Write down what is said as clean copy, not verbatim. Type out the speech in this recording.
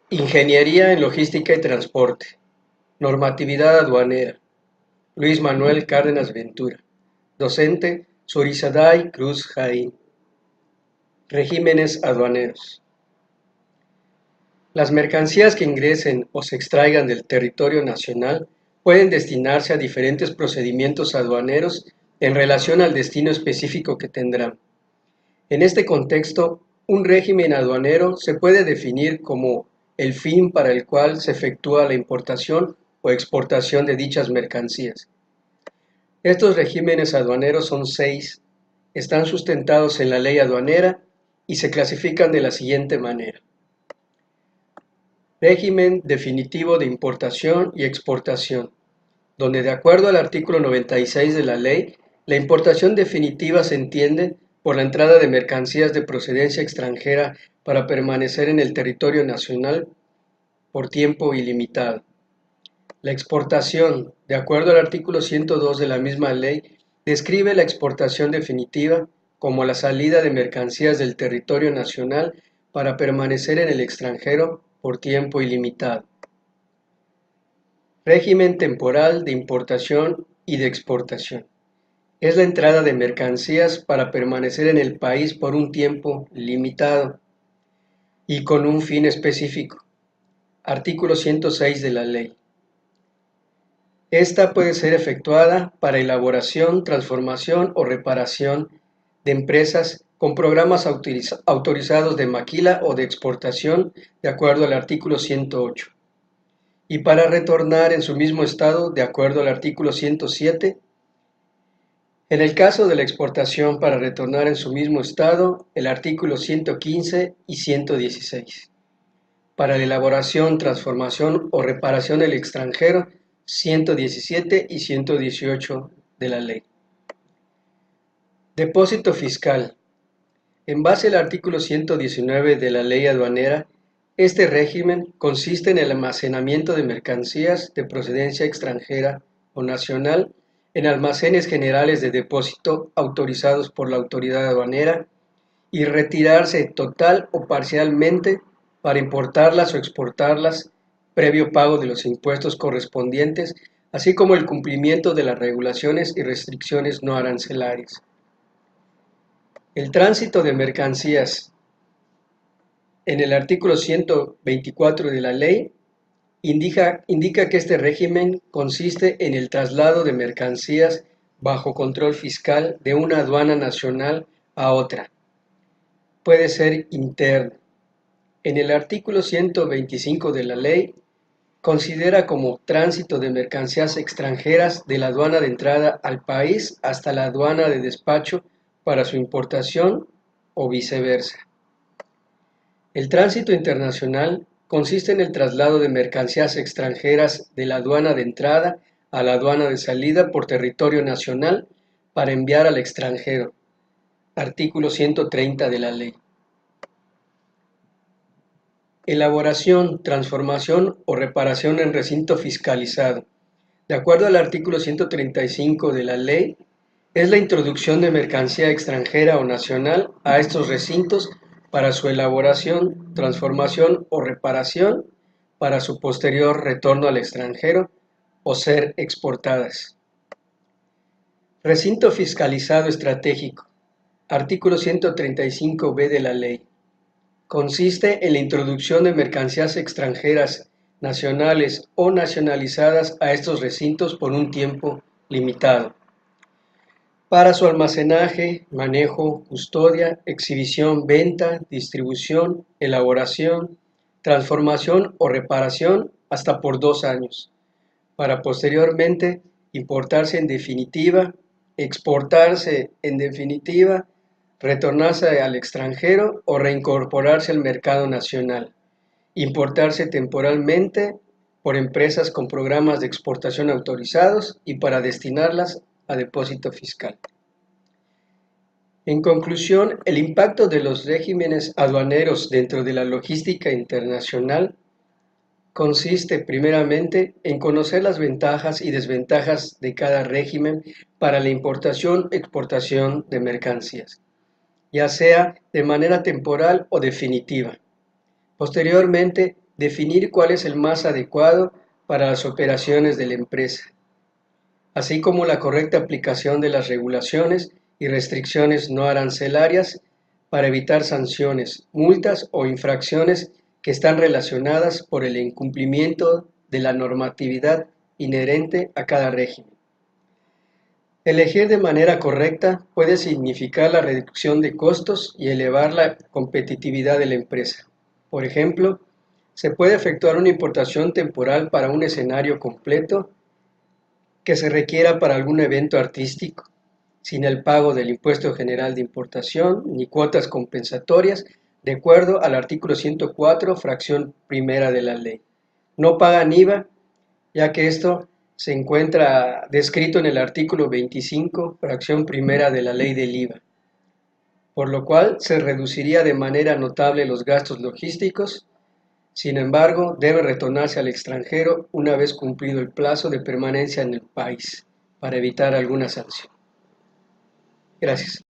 Ingeniería en Logística y Transporte. Normatividad aduanera. Luis Manuel Cárdenas Ventura. Docente, Surizaday Cruz Jaín. Regímenes aduaneros. Las mercancías que ingresen o se extraigan del territorio nacional pueden destinarse a diferentes procedimientos aduaneros en relación al destino específico que tendrán. En este contexto, un régimen aduanero se puede definir como el fin para el cual se efectúa la importación o exportación de dichas mercancías. Estos regímenes aduaneros son 6, están sustentados en la ley aduanera y se clasifican de la siguiente manera. Régimen definitivo de importación y exportación, donde de acuerdo al artículo 96 de la ley, la importación definitiva se entiende por la entrada de mercancías de procedencia extranjera para permanecer en el territorio nacional por tiempo ilimitado. La exportación, de acuerdo al artículo 102 de la misma ley, describe la exportación definitiva como la salida de mercancías del territorio nacional para permanecer en el extranjero por tiempo ilimitado. Régimen temporal de importación y de exportación. Es la entrada de mercancías para permanecer en el país por un tiempo limitado y con un fin específico. Artículo 106 de la ley. Esta puede ser efectuada para elaboración, transformación o reparación de empresas con programas autorizados de maquila o de exportación de acuerdo al artículo 108 y para retornar en su mismo estado de acuerdo al artículo 107. En el caso de la exportación para retornar en su mismo estado, el artículo 115 y 116. Para la elaboración, transformación o reparación del extranjero, 117 y 118 de la ley. Depósito fiscal. En base al artículo 119 de la ley aduanera, este régimen consiste en el almacenamiento de mercancías de procedencia extranjera o nacional en almacenes generales de depósito autorizados por la autoridad aduanera y retirarse total o parcialmente para importarlas o exportarlas previo pago de los impuestos correspondientes, así como el cumplimiento de las regulaciones y restricciones no arancelarias. El tránsito de mercancías en el artículo 124 de la ley indica que este régimen consiste en el traslado de mercancías bajo control fiscal de una aduana nacional a otra. Puede ser interno. En el artículo 125 de la ley, considera como tránsito de mercancías extranjeras de la aduana de entrada al país hasta la aduana de despacho para su importación o viceversa. El tránsito internacional consiste en el traslado de mercancías extranjeras de la aduana de entrada a la aduana de salida por territorio nacional para enviar al extranjero. Artículo 130 de la ley. Elaboración, transformación o reparación en recinto fiscalizado. De acuerdo al artículo 135 de la ley, es la introducción de mercancía extranjera o nacional a estos recintos para su elaboración, transformación o reparación para su posterior retorno al extranjero o ser exportadas. Recinto fiscalizado estratégico. Artículo 135b de la ley. Consiste en la introducción de mercancías extranjeras, nacionales o nacionalizadas a estos recintos por un tiempo limitado, para su almacenaje, manejo, custodia, exhibición, venta, distribución, elaboración, transformación o reparación hasta por 2 años, para posteriormente importarse en definitiva, exportarse en definitiva, retornarse al extranjero o reincorporarse al mercado nacional, importarse temporalmente por empresas con programas de exportación autorizados y para destinarlas a depósito fiscal. En conclusión, el impacto de los regímenes aduaneros dentro de la logística internacional consiste primeramente en conocer las ventajas y desventajas de cada régimen para la importación-exportación de mercancías, ya sea de manera temporal o definitiva. Posteriormente, definir cuál es el más adecuado para las operaciones de la empresa, así como la correcta aplicación de las regulaciones y restricciones no arancelarias para evitar sanciones, multas o infracciones que están relacionadas por el incumplimiento de la normatividad inherente a cada régimen. Elegir de manera correcta puede significar la reducción de costos y elevar la competitividad de la empresa. Por ejemplo, se puede efectuar una importación temporal para un escenario completo que se requiera para algún evento artístico, sin el pago del impuesto general de importación ni cuotas compensatorias, de acuerdo al artículo 104, fracción primera de la ley. No pagan IVA, ya que esto se encuentra descrito en el artículo 25, fracción primera de la ley del IVA, por lo cual se reduciría de manera notable los gastos logísticos. Sin embargo, debe retornarse al extranjero una vez cumplido el plazo de permanencia en el país, para evitar alguna sanción. Gracias.